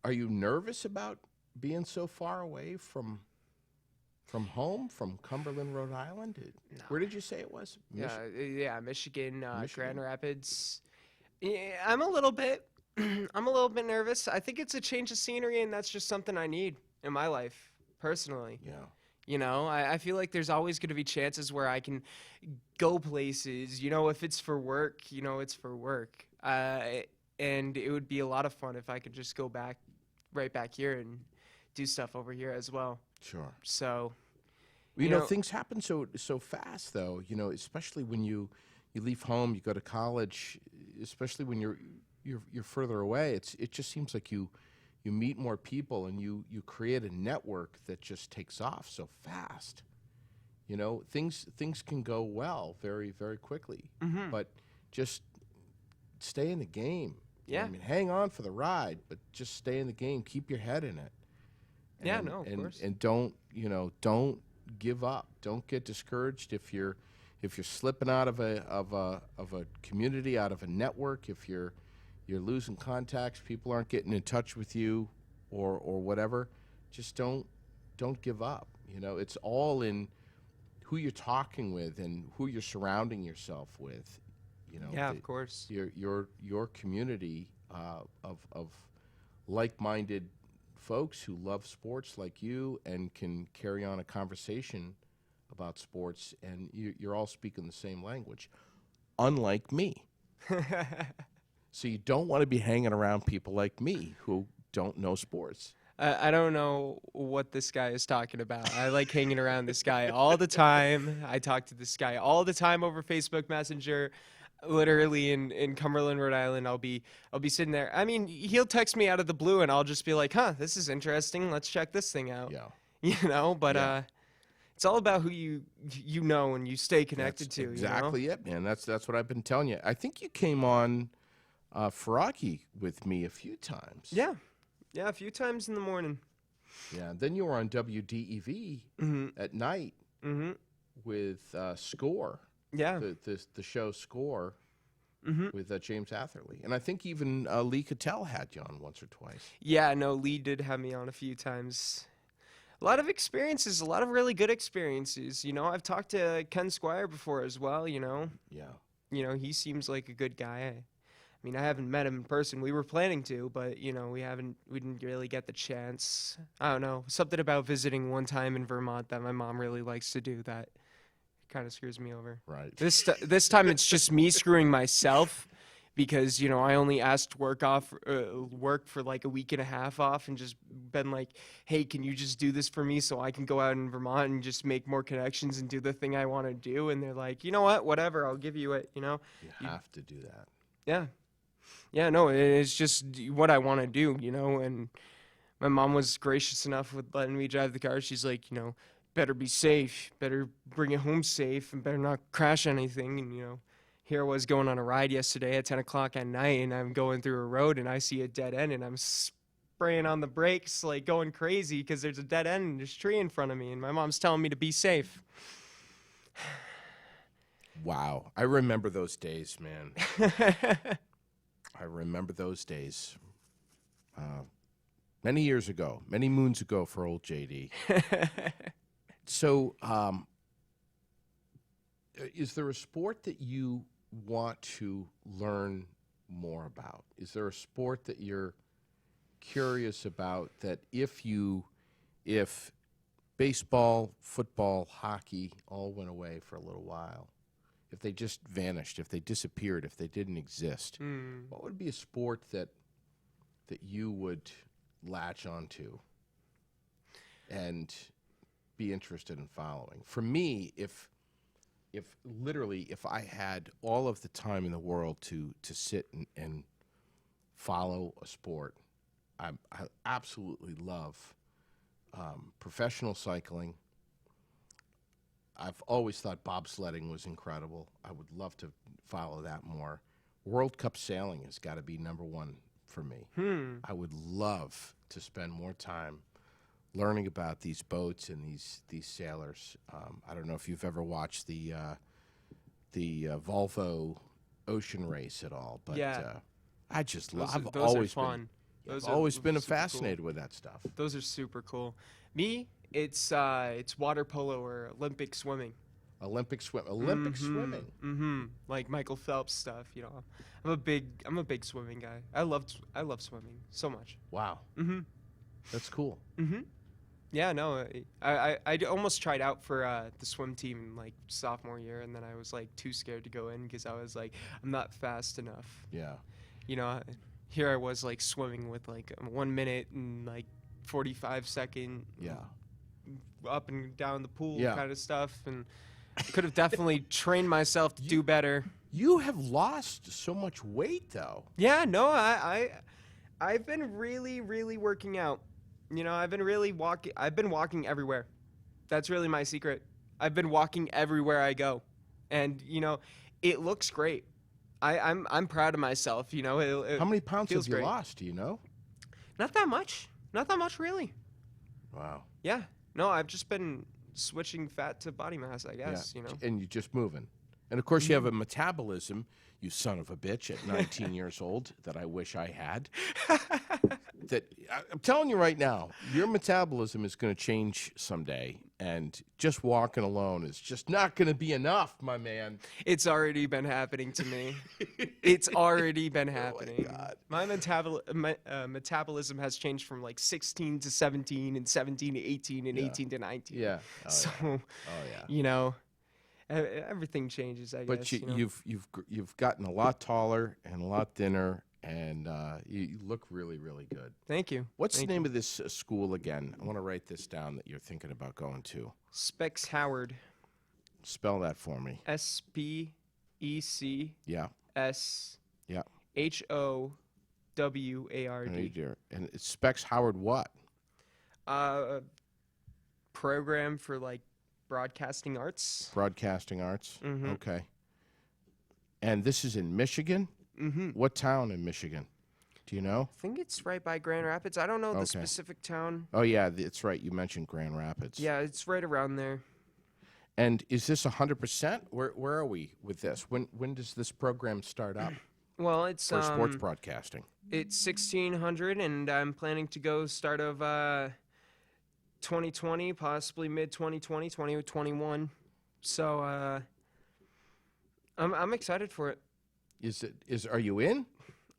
are you nervous about being so far away from home, from Cumberland, Rhode Island? No. Where did you say it was? Yeah, Michigan, Michigan? Grand Rapids. Yeah, I'm a little bit nervous. I think it's a change of scenery, and that's just something I need in my life personally. Yeah. I feel like there's always going to be chances where I can go places. If it's for work, it's for work. And it would be a lot of fun if I could just go right back here and do stuff over here as well. Sure. So, things happen so fast, though. Especially when you leave home, you go to college. Especially when you're further away, it just seems like you meet more people and you create a network that just takes off so fast. Things can go well very, very quickly, but just stay in the game. Yeah. I mean, hang on for the ride, but just stay in the game. Keep your head in it. Of course. And don't give up. Don't get discouraged if you're slipping out of a community, out of a network, if you're losing contacts, people aren't getting in touch with you or whatever, just don't give up. It's all in who you're talking with and who you're surrounding yourself with. Of course. Your community of like-minded folks who love sports like you and can carry on a conversation about sports, and you're all speaking the same language, unlike me. So you don't want to be hanging around people like me who don't know sports. I don't know what this guy is talking about. I like hanging around this guy all the time. I talk to this guy all the time over Facebook Messenger. Literally in Cumberland, Rhode Island, I'll be sitting there. I mean, he'll text me out of the blue, and I'll just be like, "Huh, this is interesting. Let's check this thing out." Yeah. You know, but Yeah. it's all about who you know and you stay connected That's to. exactly it, man. That's what I've been telling you. I think you came on Ferraki with me a few times. You know? Yeah, a few times in the morning. Yeah. Then you were on WDEV at night with Score. Yeah. The show Score with James Atherley. And I think even Lee Cattell had you on once or twice. Yeah, no, Lee did have me on a few times. A lot of experiences, a lot of really good experiences. You know, I've talked to Ken Squire before as well, you know. Yeah. You know, he seems like a good guy. I mean, I haven't met him in person. We were planning to, but, you know, we didn't really get the chance. I don't know. Something about visiting one time in Vermont that my mom really likes to do that kind of screws me over. Right. This time it's just me screwing myself because, you know, I only asked work for like a week and a half off and just been like, hey, can you just do this for me so I can go out in Vermont and just make more connections and do the thing I want to do? And they're like, you know what, whatever, I'll give you it, you know? You have to do that. Yeah. Yeah, no, it's just what I want to do, you know? And my mom was gracious enough with letting me drive the car. She's like, you know, better be safe, better bring it home safe, and better not crash anything. And, you know, here I was going on a ride yesterday at 10 o'clock at night, and I'm going through a road, and I see a dead end, and I'm spraying on the brakes, like going crazy because there's a dead end and there's a tree in front of me, and my mom's telling me to be safe. Wow. I remember those days, man. I remember those days. Many years ago, many moons ago for old JD. So, is there a sport that you want to learn more about? Is there a sport that you're curious about that if baseball, football, hockey all went away for a little while, if they just vanished, if they disappeared, if they didn't exist, what would be a sport that you would latch onto and be interested in following? For me, if I had all of the time in the world to sit and follow a sport, I absolutely love professional cycling. I've always thought bobsledding was incredible. I would love to follow that more. World Cup sailing has got to be number one for me. I would love to spend more time learning about these boats and these sailors. I don't know if you've ever watched the Volvo ocean race at all, but Yeah. I just love. I've Those always are fun. been, Those I've are always been super fascinated cool. with that stuff. Those are super cool. Me, it's water polo or Olympic swimming. Olympic swimming. Like Michael Phelps stuff, you know. I'm a big swimming guy. I love swimming so much. Wow. That's cool. Yeah, no, I almost tried out for the swim team like sophomore year, and then I was like too scared to go in because I was like, I'm not fast enough. Yeah. You know, here I was like swimming with like 1 minute and like 45-second Yeah. up and down the pool Yeah. kind of stuff, and I could have definitely trained myself to do better. You have lost so much weight, though. Yeah, no, I've been really working out. You know, I've been walking everywhere. That's really my secret. I've been walking everywhere I go. And, you know, it looks great. I'm proud of myself, you know. How many pounds have feels you great. lost? Do you know? Not that much. Not that much, really. Wow. Yeah. No, I've just been switching fat to body mass, I guess, you know. And you're just moving. And of course, you have a metabolism, you son of a bitch, at 19 years old, that I wish I had. I'm telling you right now, your metabolism is going to change someday, and just walking alone is just not going to be enough, my man. It's already been happening to me. It's already been happening. God. My metabolism has changed from like 16 to 17 and 17 to 18 and 18 to 19. Yeah. Oh, So, yeah. Oh, yeah. you know, everything changes, I But guess. you've gotten a lot taller and a lot thinner, and you look really, really good. Thank you. What's Thank the name you. of this school again? I want to write this down that you're thinking about going to. Specs Howard. Spell that for me. SPECS Yeah, yeah. HOWARD. And it's Specs Howard what? Program for like broadcasting arts. Broadcasting Arts. Mhm. Okay. And this is in Michigan? Mhm. What town in Michigan? Do you know? I think it's right by Grand Rapids. I don't know the Okay. specific town. Oh, yeah, it's right. You mentioned Grand Rapids. Yeah, it's right around there. And is this 100%? Where are we with this? When does this program start up Well, it's for sports broadcasting? It's 1600, and I'm planning to go start of 2020, possibly mid 2020, 2021. So I'm excited for it. Are you in?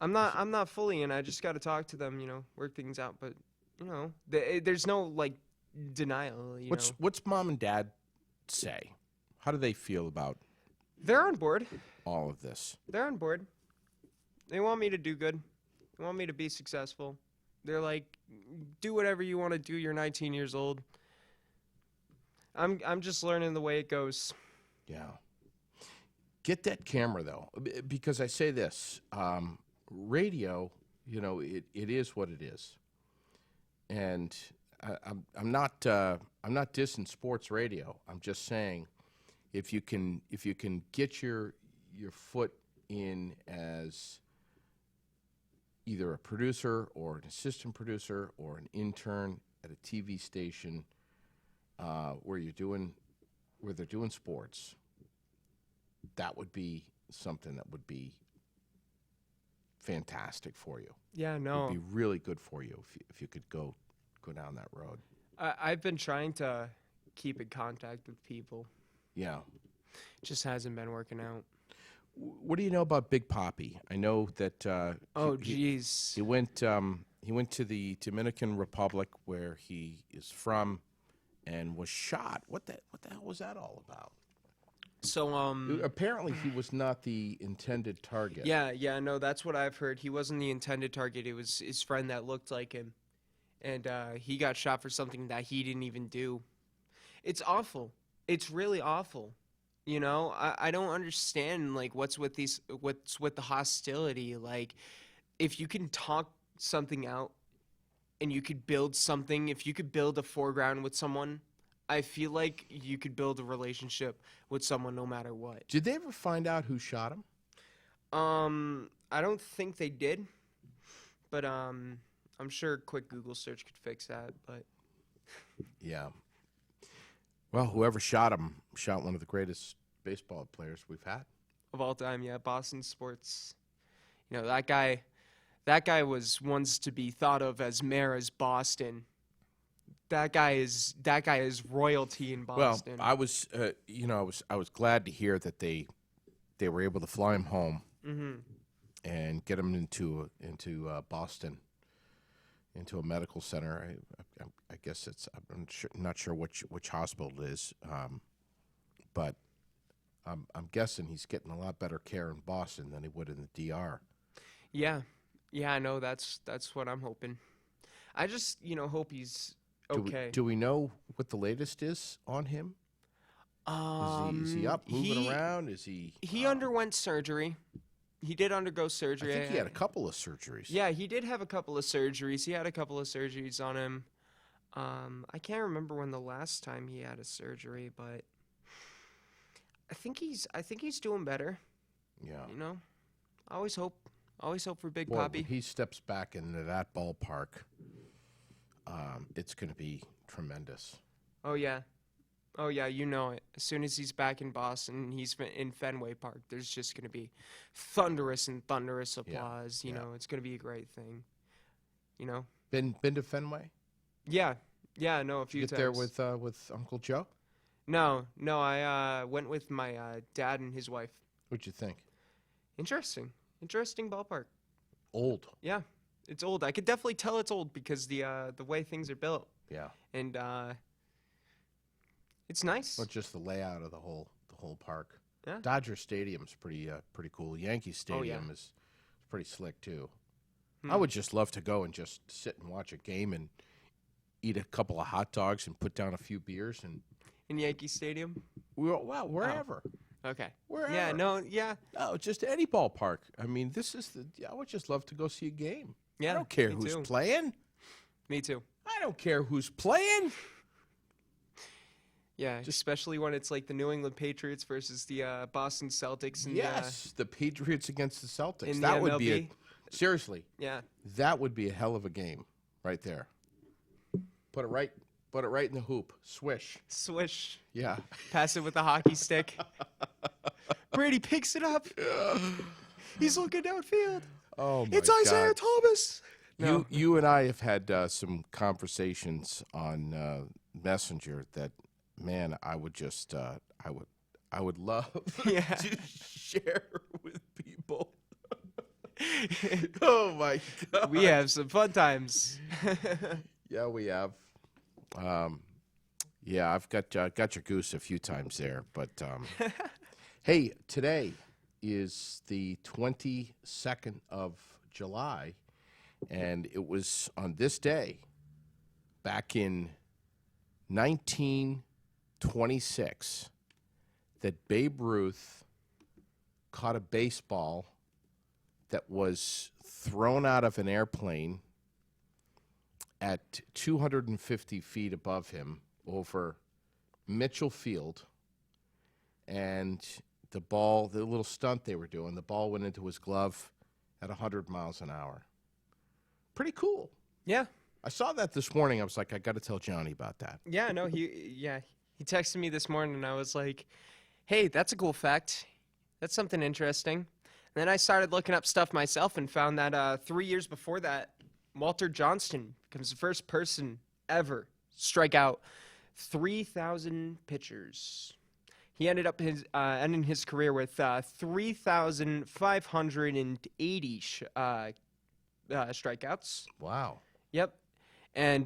I'm not fully in. I just got to talk to them, work things out. But there's no like denial. What's mom and dad say? How do they feel about They're on board. all of this? They're on board. They want me to do good. They want me to be successful. They're like, do whatever you want to do. You're 19 years old. I'm just learning the way it goes. Yeah. Get that camera though, because I say this: radio. It is what it is, and I'm not dissing sports radio. I'm just saying, if you can get your foot in as either a producer or an assistant producer or an intern at a TV station where they're doing sports, that would be something that would be fantastic for you. Yeah, It no. would be really good for you if you could go down that road. I've been trying to keep in contact with people. Yeah. Just hasn't been working out. What do you know about Big Papi? I know that Oh, jeez. he went to the Dominican Republic where he is from and was shot. What the hell was that all about? So Apparently he was not the intended target. yeah, no, that's what I've heard. He wasn't the intended target. It was his friend that looked like him, and he got shot for something that he didn't even do. It's awful. It's really awful. I don't understand like what's with the hostility. Like, if you can talk something out and you could build something, if you could build a foreground with someone, I feel like you could build a relationship with someone no matter what. Did they ever find out who shot him? I don't think they did, but I'm sure a quick Google search could fix that. But Yeah. Well, whoever shot him shot one of the greatest baseball players we've had. of all time, yeah, Boston sports. That guy was once to be thought of as mayor as Boston. That guy is royalty in Boston. Well, I was glad to hear that they were able to fly him home and get him into Boston, into a medical center. I guess I'm not sure which hospital it is, but I'm guessing he's getting a lot better care in Boston than he would in the DR. Yeah, I know. That's what I'm hoping. I just hope he's okay. Do we know what the latest is on him? Is he up, moving around? Is he? He underwent surgery. He did undergo I surgery. think he had a couple of surgeries. Yeah, he did have a couple of surgeries. He had a couple of surgeries on him. I can't remember when the last time he had a surgery, but I think he's doing better. Yeah. I always hope for Big Boy, Papi. when he steps back into that ballpark, it's going to be tremendous. Oh yeah, you know it. As soon as he's back in Boston, he's in Fenway Park. There's just gonna be thunderous applause. You know, it's gonna be a great thing. Been to Fenway? Yeah, no, a few Get times. there with Uncle Joe? No, I went with my dad and his wife. What'd you think? Interesting ballpark. Old. Yeah, it's old. I could definitely tell it's old because the way things are built. Yeah. And it's nice. But just the layout of the whole whole park. Yeah. Dodger Stadium's pretty cool. Yankee Stadium is pretty slick too. I would just love to go and just sit and watch a game and eat a couple of hot dogs and put down a few beers and In Yankee Stadium? wherever. Okay. Wherever. Yeah, No, just any ballpark. I mean, I would just love to go see a game. Yeah, I don't care me who's too. playing. Me too. I don't care who's playing. Yeah, especially when it's like the New England Patriots versus the Boston Celtics. And, Yes, the Patriots against the Celtics. in That the would be MLB. seriously. Yeah. That would be a hell of a game, right there. Put it right in the hoop. Swish. Swish. Yeah. Pass it with the hockey stick. Brady picks it up. He's looking downfield. Oh my It's God. Isaiah Thomas. No. You and I have had some conversations on Messenger that, man, I would just I would love Yeah. to share with people. Oh my God. We have some fun times. Yeah, we have. Yeah, I've got your goose a few times there, but hey, today is the 22nd of July, and it was on this day back in 1926 that Babe Ruth caught a baseball that was thrown out of an airplane at 250 feet above him over Mitchell Field, and the little stunt they were doing, the ball went into his glove at 100 miles an hour. Pretty cool. Yeah. I saw that this morning. I was like, I got to tell Johnny about that. Yeah, no, he texted me this morning, and I was like, hey, that's a cool fact. That's something interesting. And then I started looking up stuff myself and found that 3 years before that, Walter Johnston becomes the first person ever to strike out 3,000 pitchers. He ended up ending his career with 3,580 strikeouts. Wow. Yep. And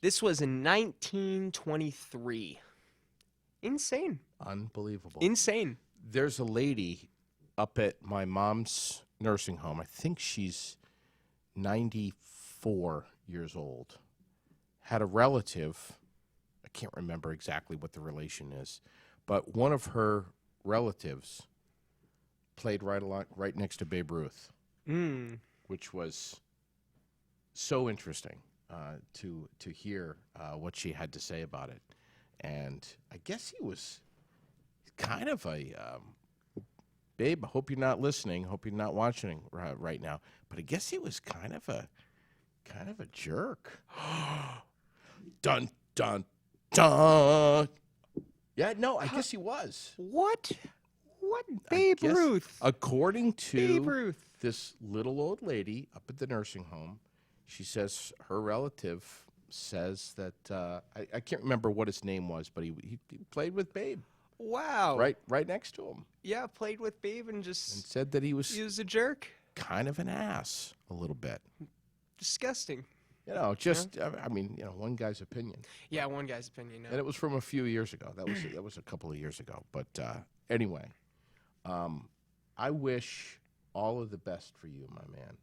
this was in 1923. Insane. Unbelievable. Insane. There's a lady up at my mom's nursing home. I think she's 94 years old. Had a relative, I can't remember exactly what the relation is, but one of her relatives played right next to Babe Ruth, which was so interesting to hear what she had to say about it. And I guess he was kind of a Babe, I hope you're not listening. Hope you're not watching right now. But I guess he was kind of a jerk. Dun dun dun. Yeah, no, I guess he was. What? What? Babe Guess, Ruth. According Babe to Ruth. this little old lady up at the nursing home, she says her relative says that I can't remember what his name was, but he played with Babe. Wow. Right next to him. Yeah, played with Babe and And just said that he was a jerk. kind of an ass a little bit. Disgusting. You know, just I mean, one guy's opinion. Yeah, one guy's opinion. And it was from a few years ago. That was a couple of years ago. But anyway, I wish all of the best for you, my man.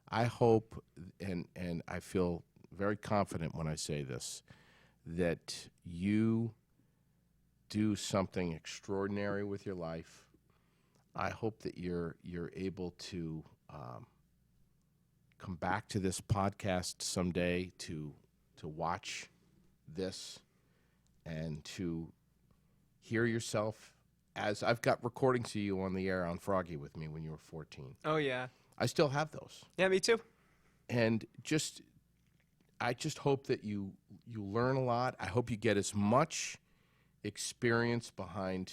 I hope and I feel very confident when I say this, that you do something extraordinary with your life. I hope that you're able to come back to this podcast someday to watch this and to hear yourself, as I've got recordings of you on the air on Froggy with me when you were 14. Oh, yeah. I still have those. Yeah, me too. And I just hope that you learn a lot. I hope you get as much experience behind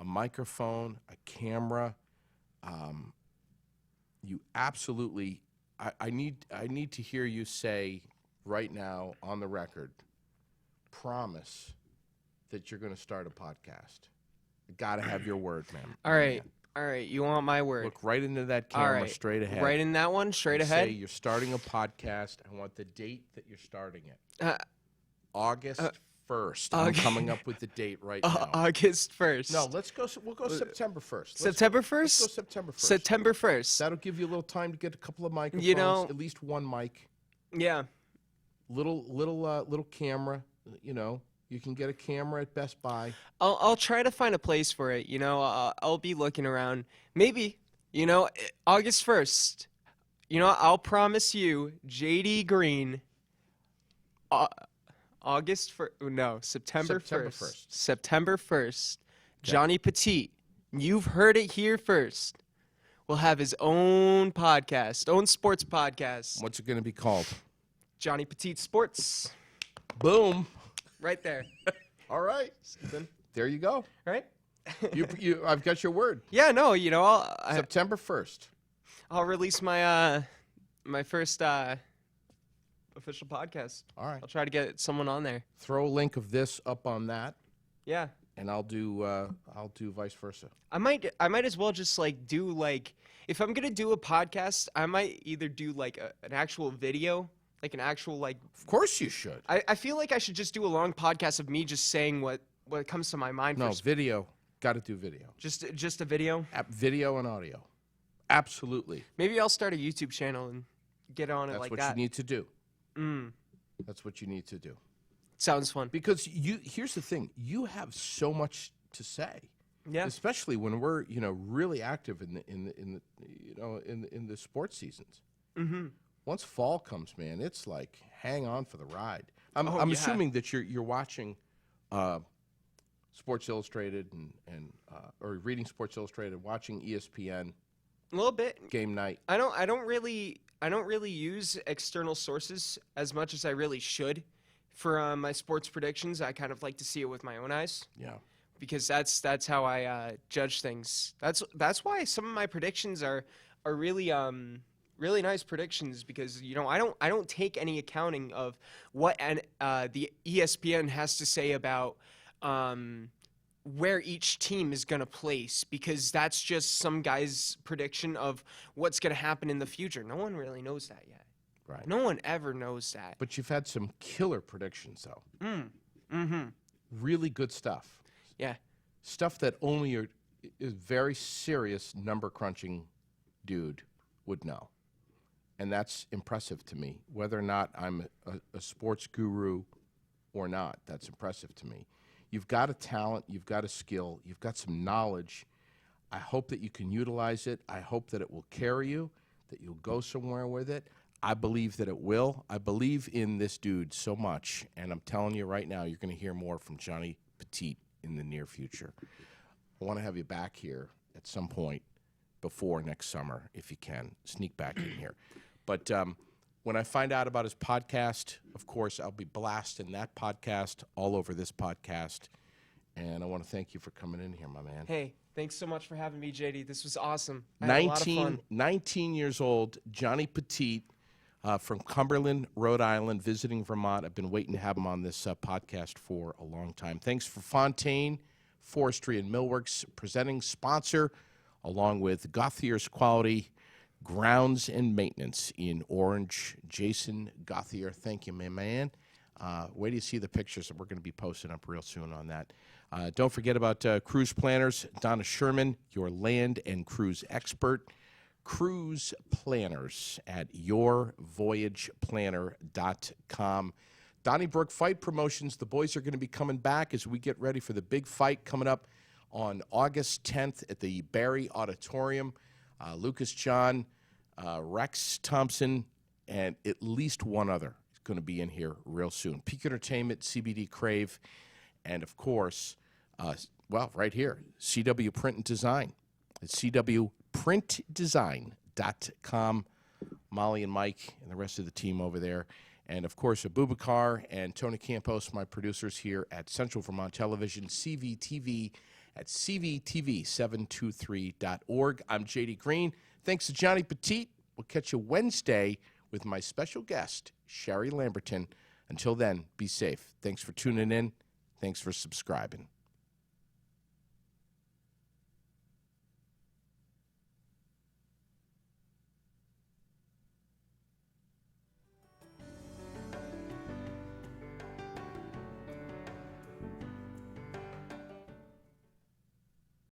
a microphone, a camera. You absolutely. I need to hear you say right now on the record, promise that you're going to start a podcast. I got to have your word, man. All right. All right. You want my word? Look right into that All camera, right. straight ahead. Right in that one, straight and ahead. Say you're starting a podcast. I want the date that you're starting it. August 1st. I'm coming up with the date right now. August 1st. No, we'll go September 1st. September 1st? Let's go September 1st. September 1st. That'll give you a little time to get a couple of microphones, at least one mic. Yeah. Little camera, You can get a camera at Best Buy. I'll try to find a place for it. I'll be looking around. Maybe, August 1st. I'll promise you, JD Green. September 1st. September 1st. Okay. Jonny Petit. You've heard it here first. Will have his own podcast, own sports podcast. What's it going to be called? Jonny Petit Sports. Boom. Right there. All right. There you go. All right. I've got your word. Yeah, no, September 1st. I'll release my my first official podcast. All right. I'll try to get someone on there. Throw a link of this up on that. Yeah. And I'll do vice versa. I might as well just do if I'm gonna do a podcast, I might either do an actual video. Like an actual Of course you should. I feel like I should just do a long podcast of me just saying what comes to my mind. No, video. Got to do video. Just a video? Video and audio. Absolutely. Maybe I'll start a YouTube channel and get on it like that. That's what you need to do. That's what you need to do. Sounds fun. Because here's the thing. You have so much to say. Yeah. Especially when we're, really active in the sports seasons. Mm-hmm. Once fall comes, man, it's like hang on for the ride. I'm assuming that you're watching Sports Illustrated or reading Sports Illustrated, watching ESPN. A little bit. Game night. I don't really use external sources as much as I really should for my sports predictions. I kind of like to see it with my own eyes. Yeah. Because that's how I judge things. That's why some of my predictions are really really nice predictions, because I don't take any accounting of what the ESPN has to say about where each team is going to place, because that's just some guy's prediction of what's going to happen in the future. No one really knows that yet. Right. No one ever knows that. But you've had some killer predictions, though. Mm-hmm. Really good stuff. Yeah. Stuff that only a very serious number crunching dude would know. And that's impressive to me. Whether or not I'm a sports guru or not, that's impressive to me. You've got a talent, you've got a skill, you've got some knowledge. I hope that you can utilize it. I hope that it will carry you, that you'll go somewhere with it. I believe that it will. I believe in this dude so much, and I'm telling you right now, you're going to hear more from Jonny Petit in the near future. I want to have you back here at some point before next summer, if you can. Sneak back in here. But when I find out about his podcast, of course, I'll be blasting that podcast all over this podcast. And I want to thank you for coming in here, my man. Hey, thanks so much for having me, JD. This was awesome. I had a lot of fun. 19 years old, Jonny Petit from Cumberland, Rhode Island, visiting Vermont. I've been waiting to have him on this podcast for a long time. Thanks for Fontaine Forestry and Millworks, presenting sponsor, along with Gauthier's Quality Grounds and Maintenance in Orange. Jason Gauthier, thank you, my man. Wait till you see the pictures that we're going to be posting up real soon on that. Don't forget about Cruise Planners. Donna Sherman, your land and cruise expert. Cruise Planners at yourvoyageplanner.com. Donnybrook Fight Promotions, the boys are going to be coming back as we get ready for the big fight coming up on August 10th at the Barry Auditorium. Lucas John, Rex Thompson, and at least one other is going to be in here real soon. Peak Entertainment, CBD Crave, and, of course, right here, CW Print and Design. It's CWPrintDesign.com. Molly and Mike and the rest of the team over there. And, of course, Abubakar and Tony Campos, my producers here at Central Vermont Television, CVTV, at cvtv723.org. I'm JD Green. Thanks to Jonny Petit. We'll catch you Wednesday with my special guest, Sherry Lamberton. Until then, be safe. Thanks for tuning in. Thanks for subscribing.